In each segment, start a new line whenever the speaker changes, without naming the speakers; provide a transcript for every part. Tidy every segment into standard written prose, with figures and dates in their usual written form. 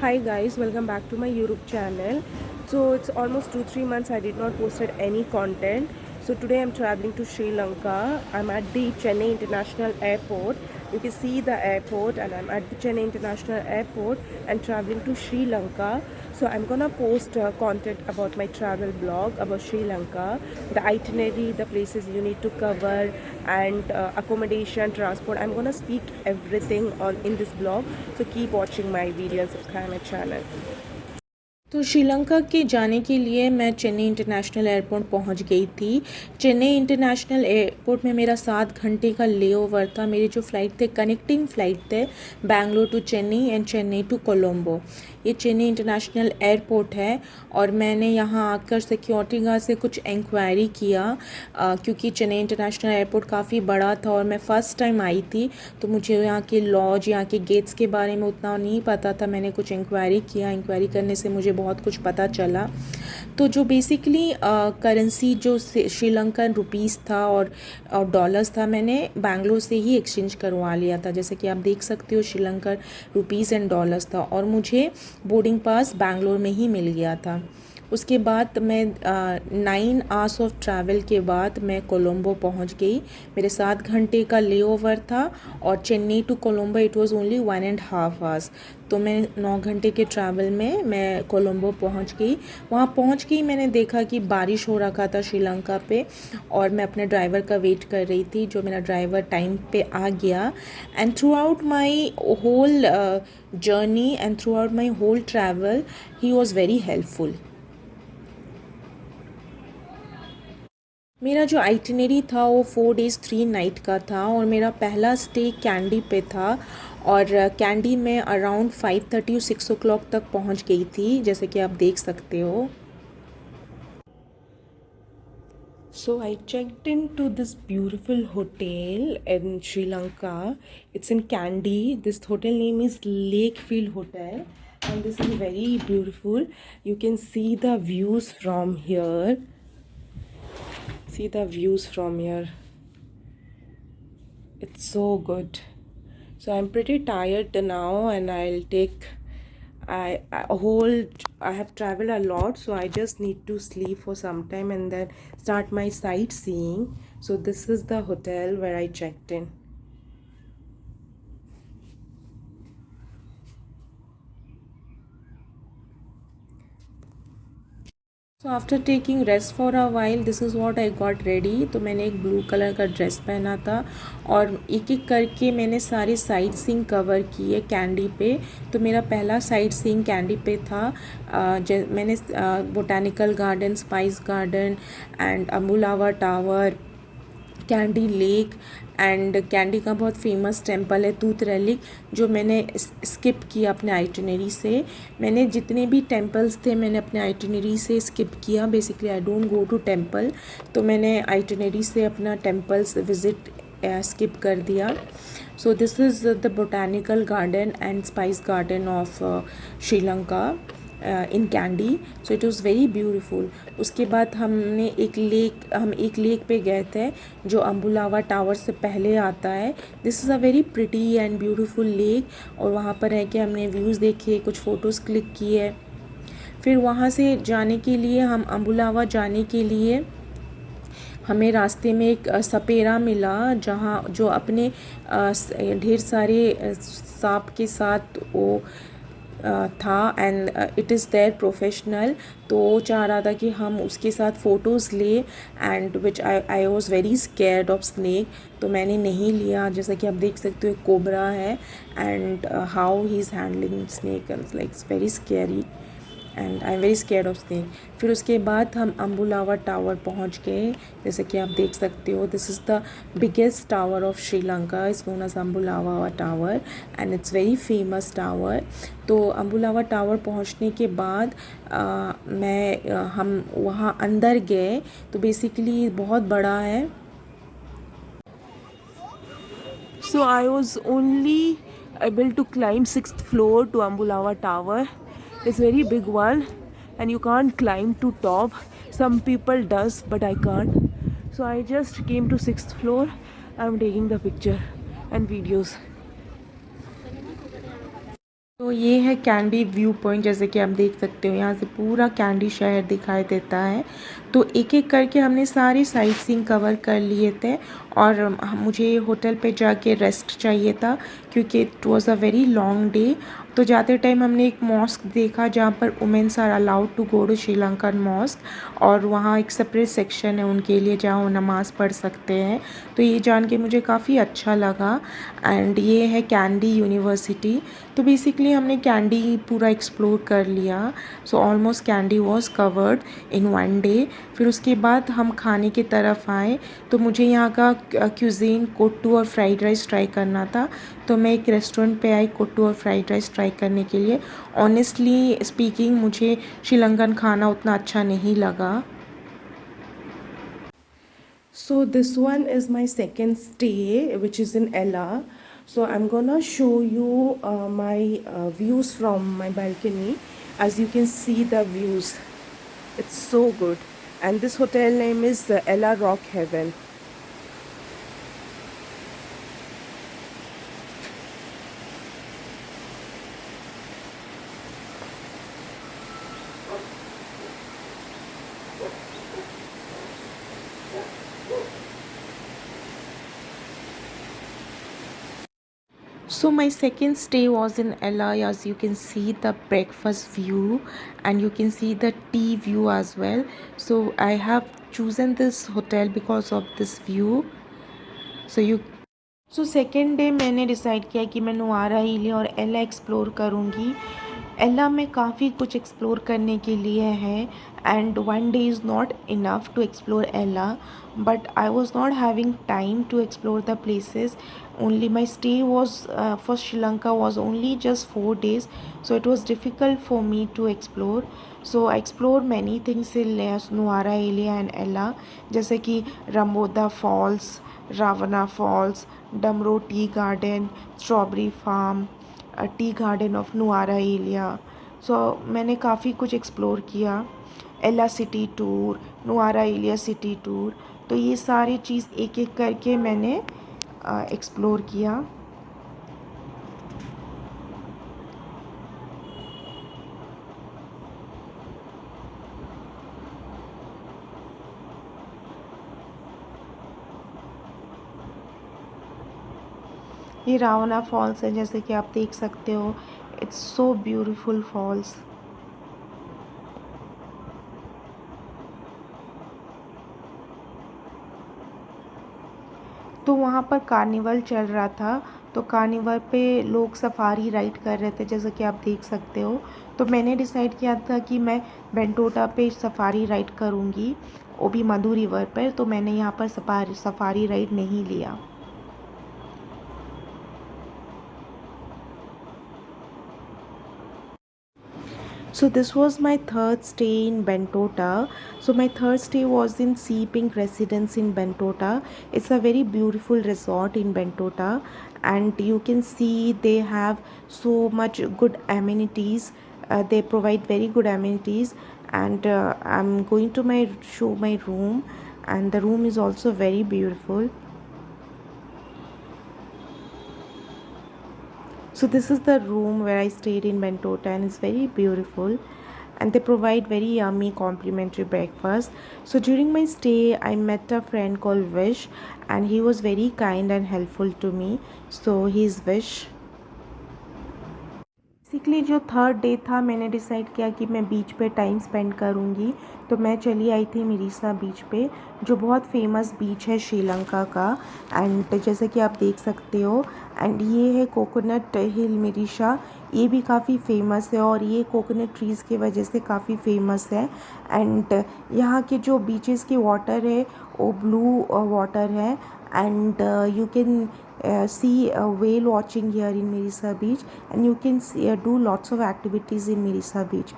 Hi guys, welcome back to my YouTube channel. So it's almost 2-3 months I did not posted any content. So today I'm traveling to Sri Lanka. I'm at the Chennai International Airport. You can see the airport, and I'm at the Chennai International Airport and traveling to Sri Lanka. So I'm gonna post content about my travel blog about Sri Lanka, the itinerary, the places you need to cover, and accommodation, transport. I'm gonna speak everything on in this blog. So keep watching my video and subscribe my channel.
तो श्रीलंका के जाने के लिए मैं Chennai international airport पहुंच गई थी। Chennai international airport में मेरा 7 घंटे का लेओवर था। मेरे जो फ़्लाइट थे, कनेक्टिंग फ़्लाइट थे Bangalore to Chennai and Chennai to Colombo. ये चेन्नई इंटरनेशनल एयरपोर्ट है और मैंने यहाँ आकर सिक्योरिटी गार्ड से कुछ इंक्वायरी किया क्योंकि चेन्नई इंटरनेशनल एयरपोर्ट काफ़ी बड़ा था और मैं फ़र्स्ट टाइम आई थी, तो मुझे यहाँ के लॉज, यहाँ के गेट्स के बारे में उतना नहीं पता था। मैंने कुछ इंक्वायरी किया, इंक्वायरी करने से मुझे बहुत कुछ पता चला। तो जो बेसिकली करेंसी जो श्रीलंकन रुपीस था और डॉलर्स था, मैंने बैंगलोर से ही एक्सचेंज करवा लिया था। जैसे कि आप देख सकते हो, श्रीलंकन रुपीस एंड डॉलर्स था और मुझे बोर्डिंग पास बैंगलोर में ही मिल गया था। उसके बाद मैं 9 आवर्स ऑफ ट्रैवल के बाद मैं कोलंबो पहुंच गई। मेरे 7 घंटे का लेओवर था और Chennai to Colombo it was only 1.5 hours. तो मैं 9 घंटे के ट्रैवल में मैं कोलंबो पहुंच गई। वहाँ पहुंच के ही मैंने देखा कि बारिश हो रखा था श्रीलंका पे और मैं अपने ड्राइवर का वेट कर रही थी, जो मेरा ड्राइवर टाइम पे आ गया। And throughout my whole journey and throughout my whole travel he was very helpful. मेरा जो आइटिनरी था वो 4 डेज़ 3 नाइट का था और मेरा पहला स्टे कैंडी पे था और कैंडी में अराउंड 5:30 और 6 o'clock तक पहुंच गई थी, जैसे कि आप देख सकते हो।
So I checked into this beautiful hotel in Sri Lanka. It's in Kandy. This hotel name is Lakefield Hotel, and this is very beautiful. You can see the views from here. See the views from here. It's so good. So I'm pretty tired now, and I'll take I have traveled a lot, so I just need to sleep for some time and then start my sightseeing. So this is the hotel where I checked in.
So after taking rest for a while this is what I got ready. तो मैंने एक blue colour का dress पहना था और एक एक करके मैंने सारी साइट सीइंग कवर की है कैंडी पे। तो मेरा पहला साइट सीइंग कैंडी पे था। मैंने botanical garden, spice garden and Ambuluwawa tower, Kandy lake and Kandy का बहुत फेमस टेंपल है तूत रेलिक, जो मैंने स्किप किया अपने आइटिनरी से। मैंने जितने भी टेंपल्स थे मैंने अपने आइटिनरी से स्किप किया। Basically I don't go to temple, तो मैंने आइटिनरी से अपना टेंपल्स विज़िट स्किप कर दिया। So this is the botanical garden and spice garden of Sri Lanka in candy. So it was very beautiful. उसके बाद हम एक लेक पे गए थे जो अम्बुलावा टावर से पहले आता है। This is a very pretty and beautiful lake और वहाँ पर रह के हमने व्यूज़ देखे, कुछ फ़ोटोज़ क्लिक किए। फिर वहाँ से जाने के लिए हम अम्बुलावा जाने के लिए हमें रास्ते में एक सपेरा मिला, जहाँ जो अपने ढेर सारे सांप के साथ वो था and it is their professional. तो वो चाह रहा था कि हम उसके साथ फ़ोटोज़ ले and which I was very scared of snack, तो मैंने नहीं लिया। जैसा कि आप देख सकते हो कोबरा है and how he is handling snake like it's very scary and I am very scared of snake. फिर उसके बाद हम अम्बुलावा टावर पहुंच गए। जैसे कि आप देख सकते हो, this is the biggest tower of Sri Lanka, is known as Ambuluwawa tower and it's very famous tower. तो अम्बुलावा टावर पहुंचने के बाद हम वहाँ अंदर गए। तो बेसिकली बहुत बड़ा है।
So I was only able to climb 6th floor to Ambulawa Tower. It's very big one and you can't climb to top. Some people does, but I can't. So I just came to 6th floor. I'm taking the picture and videos.
तो ये है candy view point, जैसे कि आप देख सकते हो यहाँ से पूरा कैंडी शहर दिखाई देता है। तो एक एक करके हमने सारी साइट सीइंग कवर कर लिए थे और मुझे होटल पे जाके रेस्ट चाहिए था क्योंकि it was a very long day. तो जाते टाइम हमने एक मॉस्क देखा जहाँ पर womens are allowed to go to Sri Lankan mask और वहाँ एक सेपरेट सेक्शन है उनके लिए जहाँ वो नमाज़ पढ़ सकते हैं। तो ये जान के मुझे काफ़ी अच्छा लगा। एंड ये है कैंडी यूनिवर्सिटी। तो बेसिकली हमने कैंडी पूरा एक्सप्लोर कर लिया। So almost candy was covered in one day. फिर उसके बाद हम खाने की तरफ आए। तो मुझे यहाँ का क्यूजीन कोट्टू और फ्राइड राइस ट्राई करना था। तो मैं एक रेस्टोरेंट पे आई कोट्टू और फ्राइड राइस ट्राई करने के लिए। ऑनेस्टली स्पीकिंग मुझे श्रीलंकन खाना उतना अच्छा नहीं लगा।
So this one is my second stay, which is in Ella. So I'm gonna show you my views from my balcony. As you can see the views, it's so good. And this hotel name is Ella Rock Heaven.
So my second stay was in Ella. As you can see the breakfast view and you can see the tea view as well. So I have chosen this hotel because of this view. So second day मैंने decide किया कि मैं नुआरा हिल और एला explore करूँगी। एला में काफ़ी कुछ एक्सप्लोर करने के लिए है and one day is not enough to explore Ella, but I was not having time to explore the places. only my stay was for Sri Lanka was only just 4 days, so it was difficult for me to explore. So I explored many things in Nuwara area and Ella, जैसे कि Ramboda Falls, Ravana Falls, Damro Tea Garden, Strawberry Farm, tea garden of Nuwara Eliya. So मैंने काफ़ी कुछ explore किया। Ella city tour, Nuwara Eliya city tour, तो ये सारी चीज़ एक एक करके मैंने एक्सप्लोर किया। ये रावना फॉल्स है, जैसे कि आप देख सकते हो। It's so beautiful falls. तो वहाँ पर कार्निवल चल रहा था, तो कार्निवल पे लोग सफारी राइड कर रहे थे, जैसे कि आप देख सकते हो। तो मैंने डिसाइड किया था कि मैं बेंटोटा पे सफारी राइड करूँगी, वो भी मधु रिवर पर। तो मैंने यहाँ पर सफारी राइड नहीं लिया। So this was my third stay in Bentota. So my third stay was in Sea Pink Residence in Bentota. It's a very beautiful resort in Bentota, and you can see they have so much good amenities. They provide very good amenities, and I'm going to show my room, and the room is also very beautiful. So this is the room where I stayed in Bentota, and it's very beautiful, and they provide very yummy complimentary breakfast. So during my stay I met a friend called Vish, and he was very kind and helpful to me. So he's Vish. Basically जो third day था, मैंने decide किया कि मैं बीच पे time spend करूँगी। तो मैं चली आई थी मिरीसा बीच पे, जो बहुत फेमस बीच है श्रीलंका का। एंड जैसे कि आप देख सकते हो, एंड ये है कोकोनट हिल मिरीसा। ये भी काफ़ी फेमस है और ये कोकोनट ट्रीज़ की वजह से काफ़ी फेमस है। एंड यहाँ के जो बीचेस के वाटर है वो ब्लू वाटर है, and you can see whale watching here in Mirisa Beach, and you can do lots of activities in Mirisa Beach.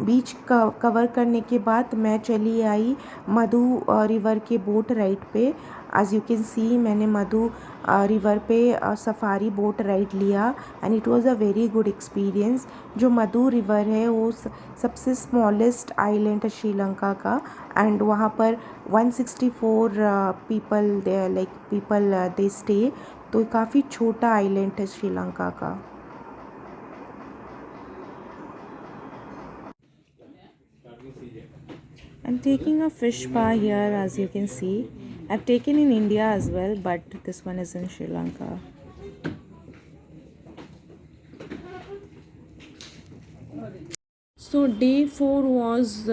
Beach cover करने के बाद मैं चली आई मधु रिवर के बोट राइड पे। एज यू कैन सी, मैंने मधु river पे सफारी बोट राइड लिया, and it was a very good experience. जो मधु रिवर है वो सबसे स्मॉलेस्ट आइलैंड है श्रीलंका का, एंड वहाँ पर 164 पीपल दे स्टे। तो काफ़ी छोटा आइलैंड है श्रीलंका का। I'm taking a fish pie here, as you can see. I've taken in India as well, but this one is in Sri Lanka. So day 4 was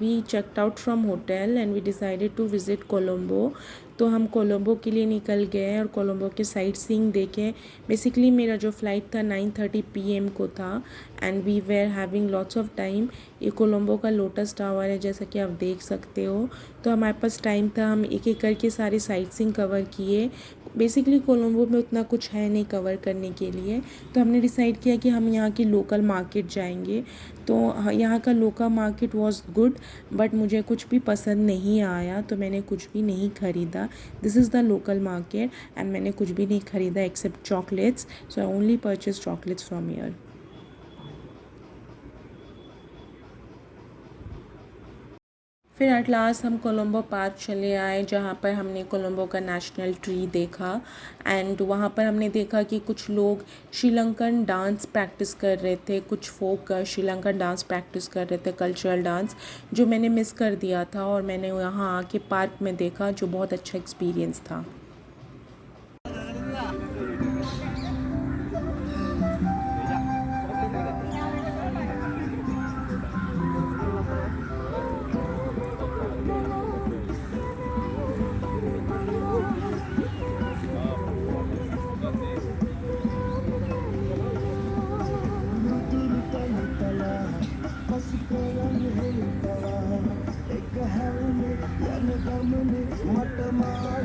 we checked out from hotel and we decided to visit Colombo. तो हम कोलंबो के लिए निकल गए और कोलंबो के sight seeing देखें. Basically मेरा जो फ़्लाइट था 9:30 PM को था and we were having lots of time. ये कोलंबो का लोटस टावर है जैसा कि आप देख सकते हो. तो हमारे पास टाइम था, हम एक एक करके सारी साइट सीइंग कवर किए. बेसिकली कोलंबो में उतना कुछ है नहीं कवर करने के लिए, तो हमने डिसाइड किया कि हम यहाँ की लोकल मार्केट जाएंगे. तो यहाँ का local market was good, but मुझे कुछ भी पसंद नहीं आया तो मैंने कुछ भी नहीं ख़रीदा. This is the local market and मैंने कुछ भी नहीं ख़रीदा except chocolates. So I only purchase chocolates from here. फिर एट लास्ट हम कोलंबो पार्क चले आए जहाँ पर हमने कोलंबो का नेशनल ट्री देखा. एंड वहाँ पर हमने देखा कि कुछ लोग श्रीलंकन डांस प्रैक्टिस कर रहे थे, कुछ फोक श्रीलंकन डांस प्रैक्टिस कर रहे थे, कल्चरल डांस, जो मैंने मिस कर दिया था और मैंने यहाँ आके पार्क में देखा, जो बहुत अच्छा एक्सपीरियंस था.
एक है मत मार